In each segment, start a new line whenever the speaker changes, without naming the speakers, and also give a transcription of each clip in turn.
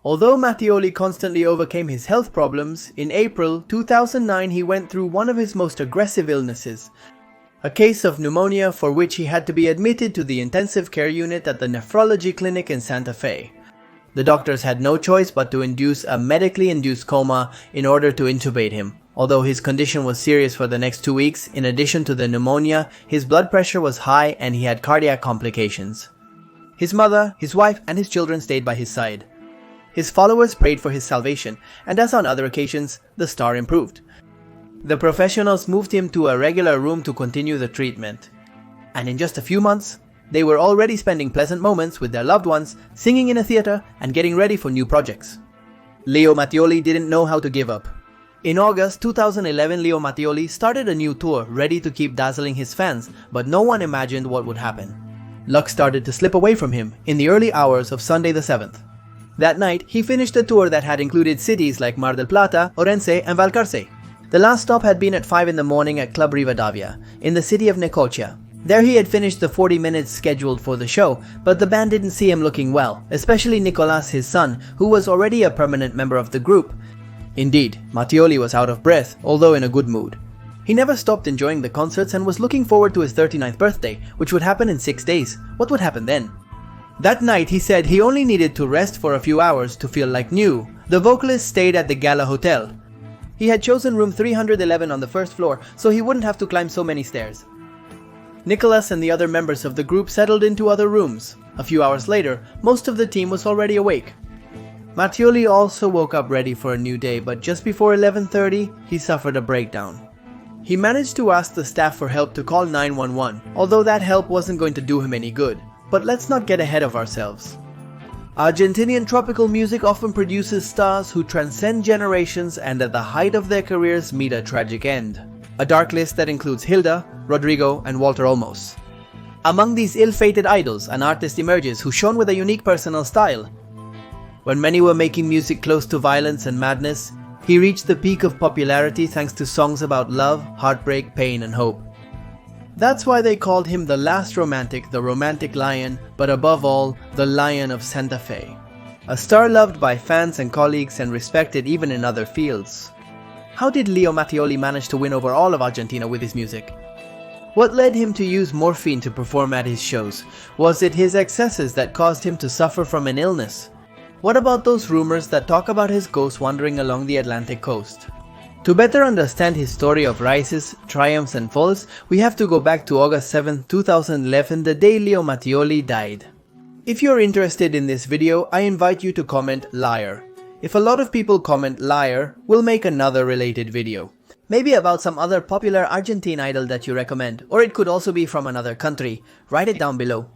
Although Mattioli constantly overcame his health problems, in April 2009 he went through one of his most aggressive illnesses, a case of pneumonia for which he had to be admitted to the intensive care unit at the nephrology clinic in Santa Fe. The doctors had no choice but to induce a medically induced coma in order to intubate him. Although his condition was serious for the next 2 weeks, in addition to the pneumonia, his blood pressure was high and he had cardiac complications. His mother, his wife, and his children stayed by his side. His followers prayed for his salvation, and as on other occasions, the star improved. The professionals moved him to a regular room to continue the treatment. And in just a few months, they were already spending pleasant moments with their loved ones, singing in a theater, and getting ready for new projects. Leo Mattioli didn't know how to give up. In August 2011, Leo Mattioli started a new tour, ready to keep dazzling his fans, but no one imagined what would happen. Luck started to slip away from him in the early hours of Sunday the 7th. That night, he finished a tour that had included cities like Mar del Plata, Orense, and Valcarce. The last stop had been at 5 in the morning at Club Rivadavia, in the city of Necochea. There he had finished the 40 minutes scheduled for the show, but the band didn't see him looking well, especially Nicolas, his son, who was already a permanent member of the group. Indeed, Mattioli was out of breath, although in a good mood. He never stopped enjoying the concerts and was looking forward to his 39th birthday, which would happen in 6 days. What would happen then? That night he said he only needed to rest for a few hours to feel like new. The vocalist stayed at the Gala Hotel. He had chosen room 311 on the first floor, so he wouldn't have to climb so many stairs. Nicholas and the other members of the group settled into other rooms. A few hours later, most of the team was already awake. Mattioli also woke up ready for a new day, but just before 11:30, he suffered a breakdown. He managed to ask the staff for help to call 911, although that help wasn't going to do him any good. But let's not get ahead of ourselves. Argentinian tropical music often produces stars who transcend generations and at the height of their careers meet a tragic end. A dark list that includes Hilda, Rodrigo, and Walter Olmos. Among these ill-fated idols, an artist emerges who shone with a unique personal style. When many were making music close to violence and madness, he reached the peak of popularity thanks to songs about love, heartbreak, pain, and hope. That's why they called him the last romantic, the romantic lion, but above all, the Lion of Santa Fe. A star loved by fans and colleagues and respected even in other fields. How did Leo Mattioli manage to win over all of Argentina with his music? What led him to use morphine to perform at his shows? Was it his excesses that caused him to suffer from an illness? What about those rumors that talk about his ghost wandering along the Atlantic coast? To better understand his story of rises, triumphs and falls, we have to go back to August 7, 2011, the day Leo Mattioli died. If you're interested in this video, I invite you to comment liar. If a lot of people comment liar, we'll make another related video. Maybe about some other popular Argentine idol that you recommend, or it could also be from another country. Write it down below.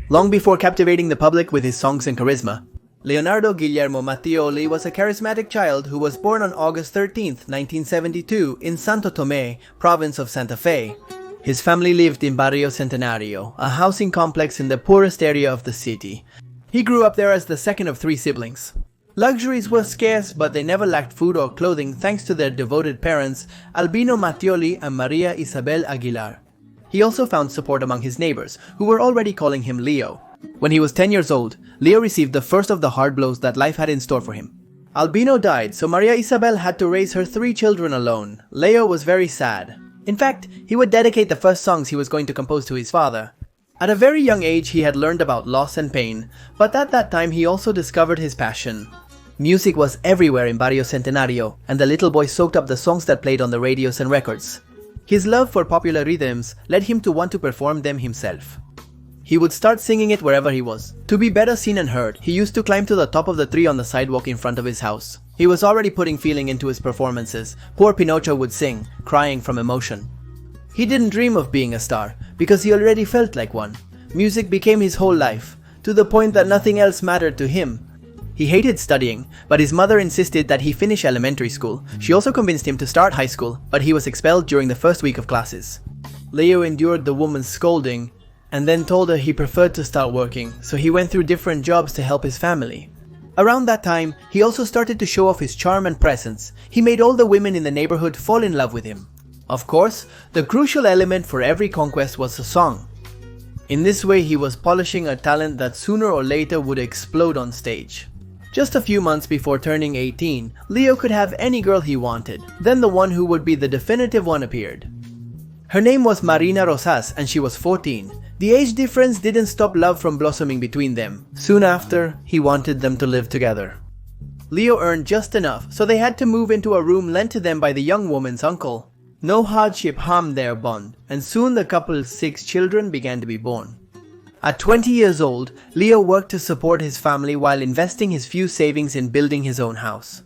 Long before captivating the public with his songs and charisma, Leonardo Guillermo Mattioli was a charismatic child who was born on August 13, 1972 in Santo Tomé, province of Santa Fe. His family lived in Barrio Centenario, a housing complex in the poorest area of the city. He grew up there as the second of 3 siblings. Luxuries were scarce, but they never lacked food or clothing thanks to their devoted parents, Albino Mattioli and Maria Isabel Aguilar. He also found support among his neighbors, who were already calling him Leo. When he was 10 years old, Leo received the first of the hard blows that life had in store for him. Albino died, so Maria Isabel had to raise her 3 children alone. Leo was very sad. In fact, he would dedicate the first songs he was going to compose to his father. At a very young age, he had learned about loss and pain, but at that time he also discovered his passion. Music was everywhere in Barrio Centenario, and the little boy soaked up the songs that played on the radios and records. His love for popular rhythms led him to want to perform them himself. He would start singing it wherever he was. To be better seen and heard, he used to climb to the top of the tree on the sidewalk in front of his house. He was already putting feeling into his performances. Poor Pinocho would sing, crying from emotion. He didn't dream of being a star, because he already felt like one. Music became his whole life, to the point that nothing else mattered to him. He hated studying, but his mother insisted that he finish elementary school. She also convinced him to start high school, but he was expelled during the first week of classes. Leo endured the woman's scolding, and then told her he preferred to start working, so he went through different jobs to help his family. Around that time, he also started to show off his charm and presence. He made all the women in the neighborhood fall in love with him. Of course, the crucial element for every conquest was a song. In this way, he was polishing a talent that sooner or later would explode on stage. Just a few months before turning 18, Leo could have any girl he wanted. Then the one who would be the definitive one appeared. Her name was Marina Rosas and she was 14. The age difference didn't stop love from blossoming between them. Soon after, he wanted them to live together. Leo earned just enough, so they had to move into a room lent to them by the young woman's uncle. No hardship harmed their bond, and soon the couple's 6 children began to be born. At 20 years old, Leo worked to support his family while investing his few savings in building his own house.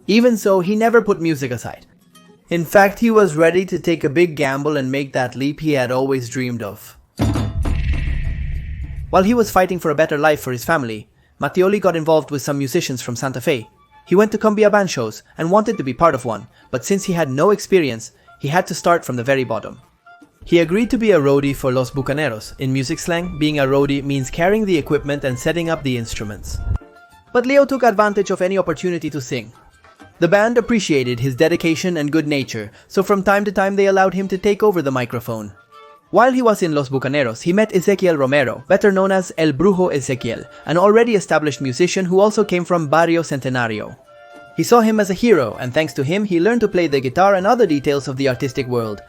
Even so, he never put music aside. In fact, he was ready to take a big gamble and make that leap he had always dreamed of. While he was fighting for a better life for his family, Mattioli got involved with some musicians from Santa Fe. He went to Cumbia band shows and wanted to be part of one, but since he had no experience, he had to start from the very bottom. He agreed to be a roadie for Los Bucaneros. In music slang, being a roadie means carrying the equipment and setting up the instruments. But Leo took advantage of any opportunity to sing. The band appreciated his dedication and good nature, so from time to time they allowed him to take over the microphone. While he was in Los Bucaneros, he met Ezequiel Romero, better known as El Brujo Ezequiel, an already established musician who also came from Barrio Centenario. He saw him as a hero, and thanks to him, he learned to play the guitar and other details of the artistic world.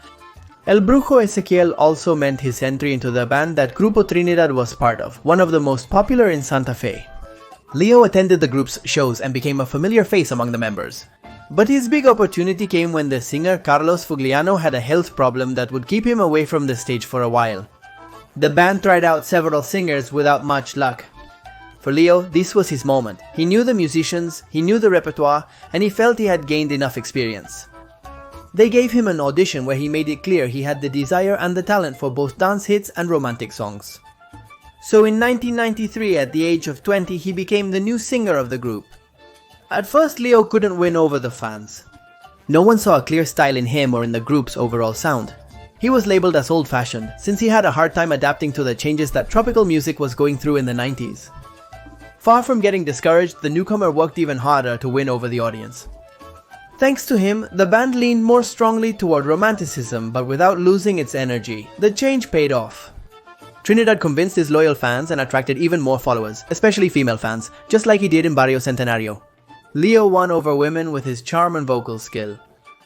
El Brujo Ezequiel also meant his entry into the band that Grupo Trinidad was part of, one of the most popular in Santa Fe. Leo attended the group's shows and became a familiar face among the members. But his big opportunity came when the singer Carlos Fugliano had a health problem that would keep him away from the stage for a while. The band tried out several singers without much luck. For Leo, this was his moment. He knew the musicians, he knew the repertoire, and he felt he had gained enough experience. They gave him an audition where he made it clear he had the desire and the talent for both dance hits and romantic songs. So in 1993, at the age of 20, he became the new singer of the group. At first, Leo couldn't win over the fans. No one saw a clear style in him or in the group's overall sound. He was labeled as old-fashioned, since he had a hard time adapting to the changes that tropical music was going through in the 90s. Far from getting discouraged, the newcomer worked even harder to win over the audience. Thanks to him, the band leaned more strongly toward romanticism, but without losing its energy. The change paid off. Trinidad convinced his loyal fans and attracted even more followers, especially female fans, just like he did in Barrio Centenario. Leo won over women with his charm and vocal skill.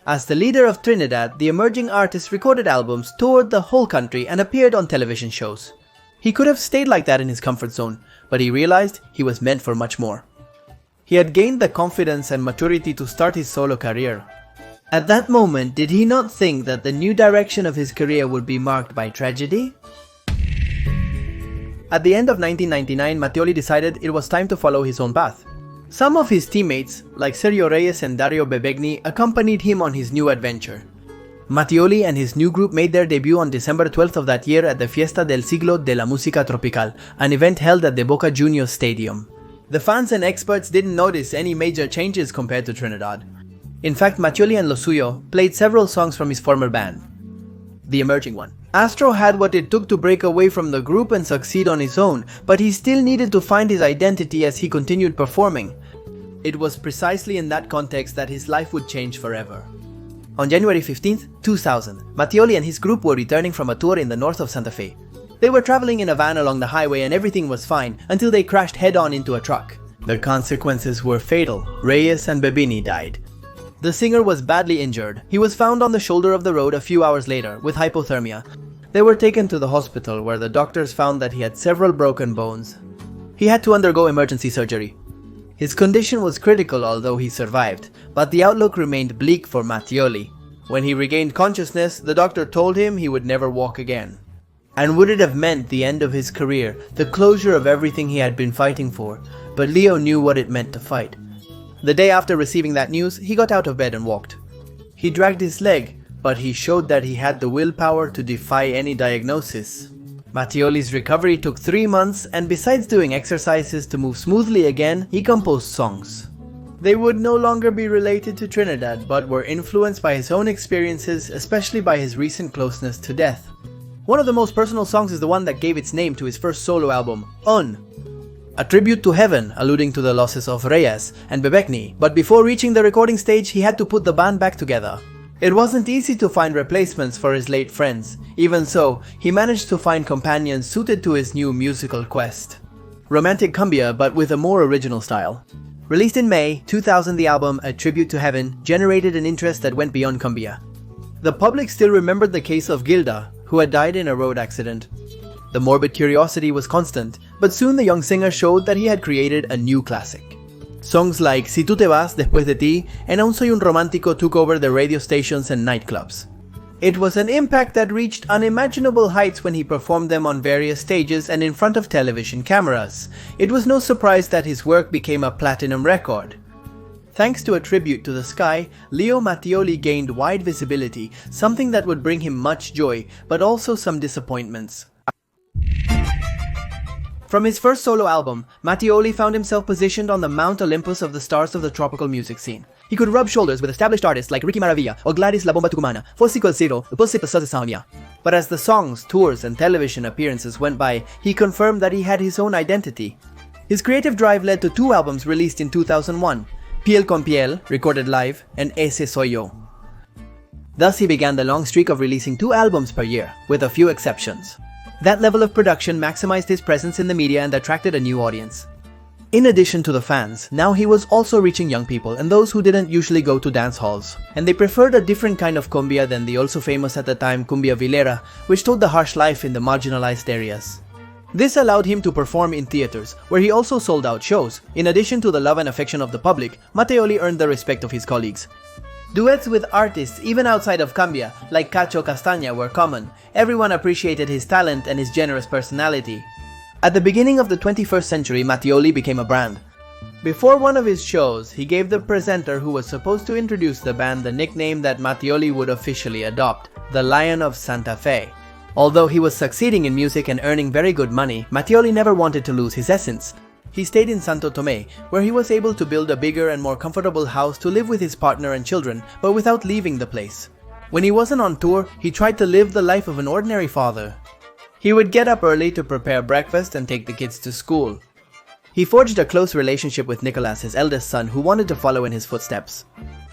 As the leader of Trinidad, the emerging artist recorded albums, toured the whole country, and appeared on television shows. He could have stayed like that in his comfort zone, but he realized he was meant for much more. He had gained the confidence and maturity to start his solo career. At that moment, did he not think that the new direction of his career would be marked by tragedy? At the end of 1999, Mattioli decided it was time to follow his own path. Some of his teammates, like Sergio Reyes and Dario Bebegni, accompanied him on his new adventure. Mattioli and his new group made their debut on December 12th of that year at the Fiesta del Siglo de la Música Tropical, an event held at the Boca Juniors Stadium. The fans and experts didn't notice any major changes compared to Trinidad. In fact, Mattioli and Lo Suyo played several songs from his former band, the emerging one. Astro had what it took to break away from the group and succeed on his own, but he still needed to find his identity as he continued performing. It was precisely in that context that his life would change forever. On January 15th, 2000, Mattioli and his group were returning from a tour in the north of Santa Fe. They were traveling in a van along the highway and everything was fine until they crashed head-on into a truck. The consequences were fatal. Reyes and Bebini died. The singer was badly injured. He was found on the shoulder of the road a few hours later with hypothermia. They were taken to the hospital where the doctors found that he had several broken bones. He had to undergo emergency surgery. His condition was critical although he survived, but the outlook remained bleak for Mattioli. When he regained consciousness, the doctor told him he would never walk again. And would it have meant the end of his career, the closure of everything he had been fighting for? But Leo knew what it meant to fight. The day after receiving that news, he got out of bed and walked. He dragged his leg, but he showed that he had the willpower to defy any diagnosis. Mattioli's recovery took 3 months, and besides doing exercises to move smoothly again, he composed songs. They would no longer be related to Trinidad, but were influenced by his own experiences, especially by his recent closeness to death. One of the most personal songs is the one that gave its name to his first solo album, On, a tribute to heaven, alluding to the losses of Reyes and Bebekni, but before reaching the recording stage, he had to put the band back together. It wasn't easy to find replacements for his late friends. Even so, he managed to find companions suited to his new musical quest. Romantic Cumbia, but with a more original style. Released in May 2000, the album A Tribute to Heaven generated an interest that went beyond Cumbia. The public still remembered the case of Gilda, who had died in a road accident. The morbid curiosity was constant, but soon the young singer showed that he had created a new classic. Songs like Si tú te vas después de ti and Aún soy un romántico took over the radio stations and nightclubs. It was an impact that reached unimaginable heights when he performed them on various stages and in front of television cameras. It was no surprise that his work became a platinum record. Thanks to A Tribute to the Sky, Leo Mattioli gained wide visibility, something that would bring him much joy, but also some disappointments. From his first solo album, Mattioli found himself positioned on the Mount Olympus of the stars of the tropical music scene. He could rub shoulders with established artists like Ricky Maravilla or Gladys La Bomba Tucumana, Fosico El Ciro, Posipa Sazasaunia. But as the songs, tours, and television appearances went by, he confirmed that he had his own identity. His creative drive led to 2 albums released in 2001, Piel con Piel, recorded live, and Ese Soy Yo. Thus he began the long streak of releasing 2 albums per year, with a few exceptions. That level of production maximized his presence in the media and attracted a new audience. In addition to the fans, now he was also reaching young people and those who didn't usually go to dance halls, and they preferred a different kind of cumbia than the also famous at the time Cumbia Villera, which told the harsh life in the marginalized areas. This allowed him to perform in theaters, where he also sold out shows. In addition to the love and affection of the public, Mattioli earned the respect of his colleagues. Duets with artists even outside of Cumbia, like Cacho Castaña, were common. Everyone appreciated his talent and his generous personality. At the beginning of the 21st century, Mattioli became a brand. Before one of his shows, he gave the presenter who was supposed to introduce the band the nickname that Mattioli would officially adopt, the Lion of Santa Fe. Although he was succeeding in music and earning very good money, Mattioli never wanted to lose his essence. He stayed in Santo Tomé, where he was able to build a bigger and more comfortable house to live with his partner and children, but without leaving the place. When he wasn't on tour, he tried to live the life of an ordinary father. He would get up early to prepare breakfast and take the kids to school. He forged a close relationship with Nicolas, his eldest son, who wanted to follow in his footsteps.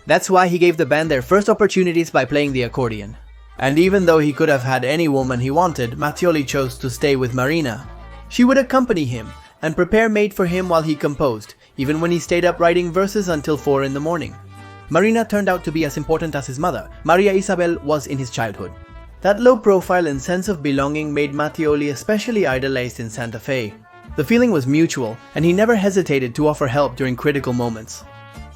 That's why he gave the band their first opportunities by playing the accordion. And even though he could have had any woman he wanted, Mattioli chose to stay with Marina. She would accompany him and prepare made for him while he composed, even when he stayed up writing verses until 4 in the morning. Marina turned out to be as important as his mother. Maria Isabel was in his childhood. That low profile and sense of belonging made Mattioli especially idolized in Santa Fe. The feeling was mutual, and he never hesitated to offer help during critical moments.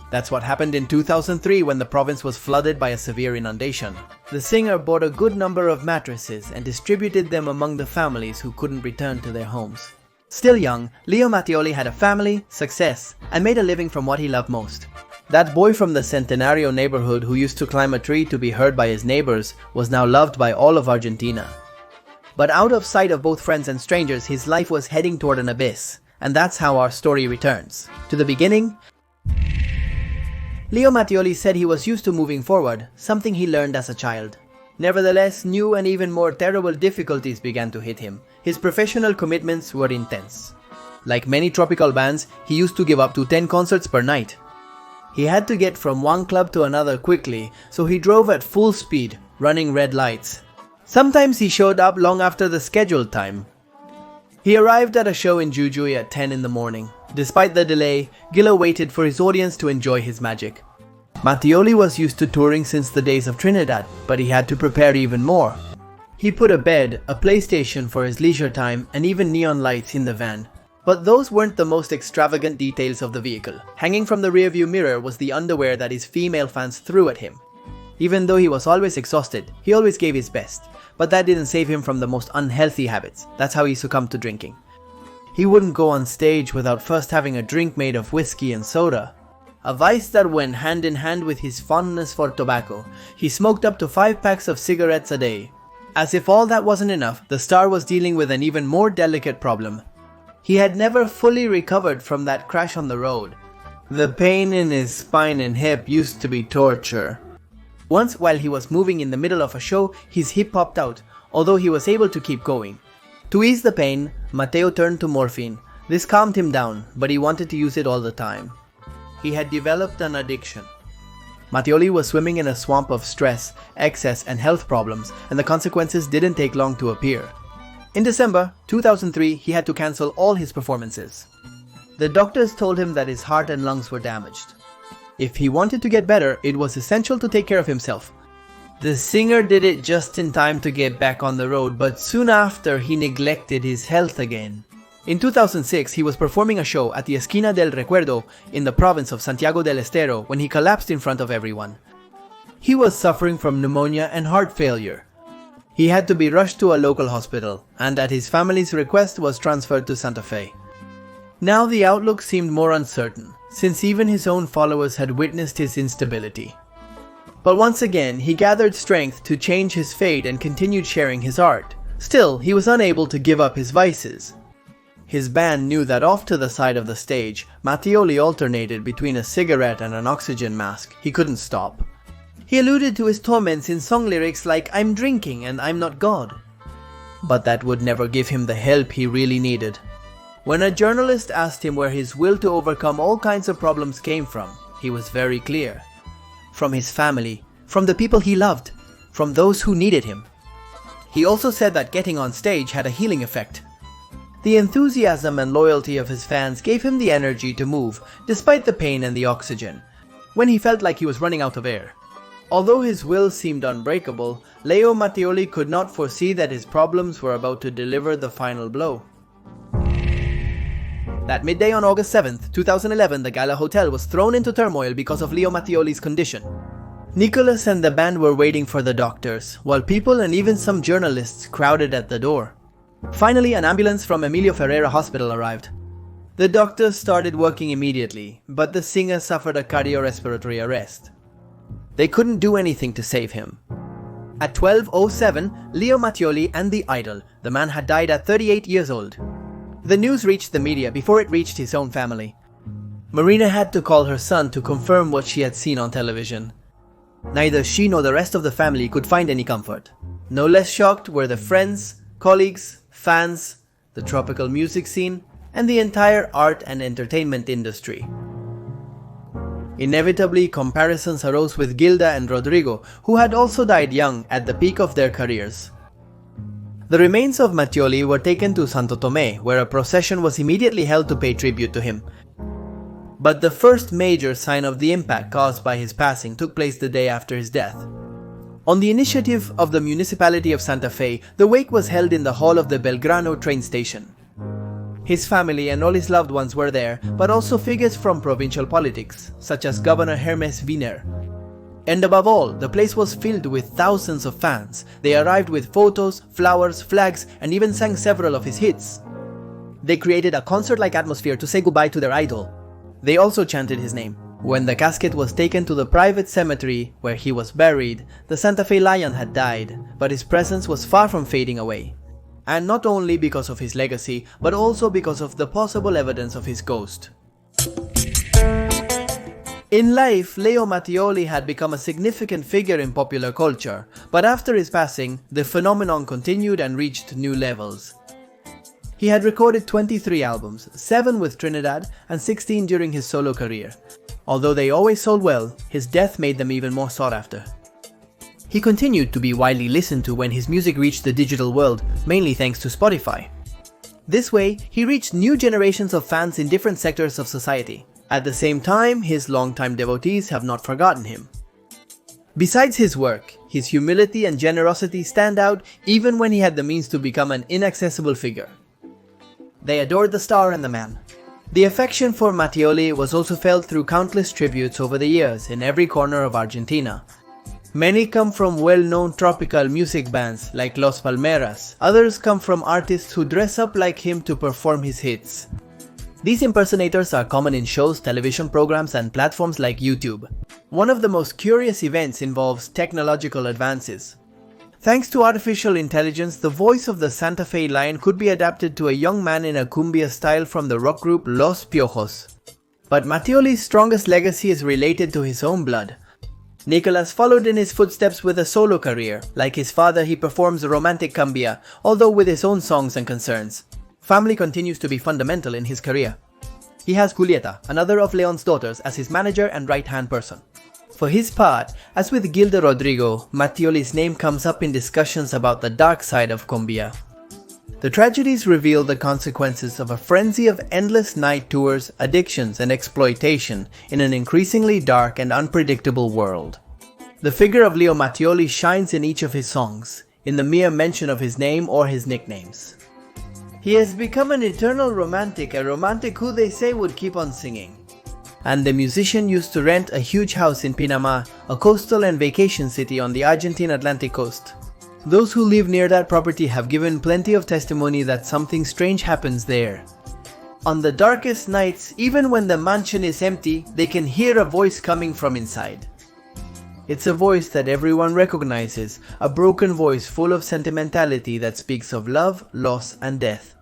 That's what happened in 2003 when the province was flooded by a severe inundation. The singer bought a good number of mattresses and distributed them among the families who couldn't return to their homes. Still young, Leo Mattioli had a family, success, and made a living from what he loved most. That boy from the Centenario neighborhood who used to climb a tree to be heard by his neighbors was now loved by all of Argentina. But out of sight of both friends and strangers, his life was heading toward an abyss, and that's how our story returns. To the beginning, Leo Mattioli said he was used to moving forward, something he learned as a child. Nevertheless, new and even more terrible difficulties began to hit him. His professional commitments were intense. Like many tropical bands, he used to give up to 10 concerts per night. He had to get from one club to another quickly, so he drove at full speed, running red lights. Sometimes he showed up long after the scheduled time. He arrived at a show in Jujuy at 10 in the morning. Despite the delay, Gillo waited for his audience to enjoy his magic. Mattioli was used to touring since the days of Trinidad, but he had to prepare even more. He put a bed, a PlayStation for his leisure time, and even neon lights in the van. But those weren't the most extravagant details of the vehicle. Hanging from the rearview mirror was the underwear that his female fans threw at him. Even though he was always exhausted, he always gave his best. But that didn't save him from the most unhealthy habits. That's how he succumbed to drinking. He wouldn't go on stage without first having a drink made of whiskey and soda. A vice that went hand in hand with his fondness for tobacco. He smoked up to 5 packs of cigarettes a day. As if all that wasn't enough, the star was dealing with an even more delicate problem. He had never fully recovered from that crash on the road. The pain in his spine and hip used to be torture. Once, while he was moving in the middle of a show, his hip popped out, although he was able to keep going. To ease the pain, Mateo turned to morphine. This calmed him down, but he wanted to use it all the time. He had developed an addiction. Mattioli was swimming in a swamp of stress, excess, and health problems, and the consequences didn't take long to appear. In December 2003, he had to cancel all his performances. The doctors told him that his heart and lungs were damaged. If he wanted to get better, it was essential to take care of himself. The singer did it just in time to get back on the road, but soon after he neglected his health again. In 2006, he was performing a show at the Esquina del Recuerdo in the province of Santiago del Estero when he collapsed in front of everyone. He was suffering from pneumonia and heart failure. He had to be rushed to a local hospital, and at his family's request was transferred to Santa Fe. Now the outlook seemed more uncertain, since even his own followers had witnessed his instability. But once again, he gathered strength to change his fate and continued sharing his art. Still, he was unable to give up his vices. His band knew that off to the side of the stage, Mattioli alternated between a cigarette and an oxygen mask. He couldn't stop. He alluded to his torments in song lyrics like "I'm drinking and I'm not God." But that would never give him the help he really needed. When a journalist asked him where his will to overcome all kinds of problems came from, he was very clear. From his family, from the people he loved, from those who needed him. He also said that getting on stage had a healing effect. The enthusiasm and loyalty of his fans gave him the energy to move, despite the pain and the oxygen, when he felt like he was running out of air. Although his will seemed unbreakable, Leo Mattioli could not foresee that his problems were about to deliver the final blow. That midday on August 7th, 2011, the Gala Hotel was thrown into turmoil because of Leo Mattioli's condition. Nicholas and the band were waiting for the doctors, while people and even some journalists crowded at the door. Finally, an ambulance from Emilio Ferreira Hospital arrived. The doctors started working immediately, but the singer suffered a cardiorespiratory arrest. They couldn't do anything to save him. At 12:07, Leo Mattioli and the idol, the man had died at 38 years old. The news reached the media before it reached his own family. Marina had to call her son to confirm what she had seen on television. Neither she nor the rest of the family could find any comfort. No less shocked were the friends, colleagues, fans, the tropical music scene, and the entire art and entertainment industry. Inevitably, comparisons arose with Gilda and Rodrigo, who had also died young at the peak of their careers. The remains of Mattioli were taken to Santo Tomé, where a procession was immediately held to pay tribute to him. But the first major sign of the impact caused by his passing took place the day after his death. On the initiative of the municipality of Santa Fe, the wake was held in the hall of the Belgrano train station. His family and all his loved ones were there, but also figures from provincial politics, such as Governor Hermes Wiener. And above all, the place was filled with thousands of fans. They arrived with photos, flowers, flags, and even sang several of his hits. They created a concert-like atmosphere to say goodbye to their idol. They also chanted his name. When the casket was taken to the private cemetery where he was buried, the Santa Fe Lion had died, but his presence was far from fading away. And not only because of his legacy, but also because of the possible evidence of his ghost. In life, Leo Mattioli had become a significant figure in popular culture, but after his passing, the phenomenon continued and reached new levels. He had recorded 23 albums, 7 with Trinidad and 16 during his solo career. Although they always sold well, his death made them even more sought after. He continued to be widely listened to when his music reached the digital world, mainly thanks to Spotify. This way, he reached new generations of fans in different sectors of society. At the same time, his longtime devotees have not forgotten him. Besides his work, his humility and generosity stand out even when he had the means to become an inaccessible figure. They adored the star and the man. The affection for Mattioli was also felt through countless tributes over the years in every corner of Argentina. Many come from well-known tropical music bands like Los Palmeras. Others come from artists who dress up like him to perform his hits. These impersonators are common in shows, television programs, and platforms like YouTube. One of the most curious events involves technological advances. Thanks to artificial intelligence, the voice of the Santa Fe Lion could be adapted to a young man in a cumbia style from the rock group Los Piojos. But Mattioli's strongest legacy is related to his own blood. Nicholas followed in his footsteps with a solo career. Like his father, he performs romantic cumbia, although with his own songs and concerns. Family continues to be fundamental in his career. He has Julieta, another of Leon's daughters, as his manager and right-hand person. For his part, as with Gilda Rodrigo, Mattioli's name comes up in discussions about the dark side of Cumbia. The tragedies reveal the consequences of a frenzy of endless night tours, addictions, and exploitation in an increasingly dark and unpredictable world. The figure of Leo Mattioli shines in each of his songs, in the mere mention of his name or his nicknames. He has become an eternal romantic, a romantic who they say would keep on singing. And the musician used to rent a huge house in Pinamar, a coastal and vacation city on the Argentine Atlantic coast. Those who live near that property have given plenty of testimony that something strange happens there. On the darkest nights, even when the mansion is empty, they can hear a voice coming from inside. It's a voice that everyone recognizes, a broken voice full of sentimentality that speaks of love, loss, and death.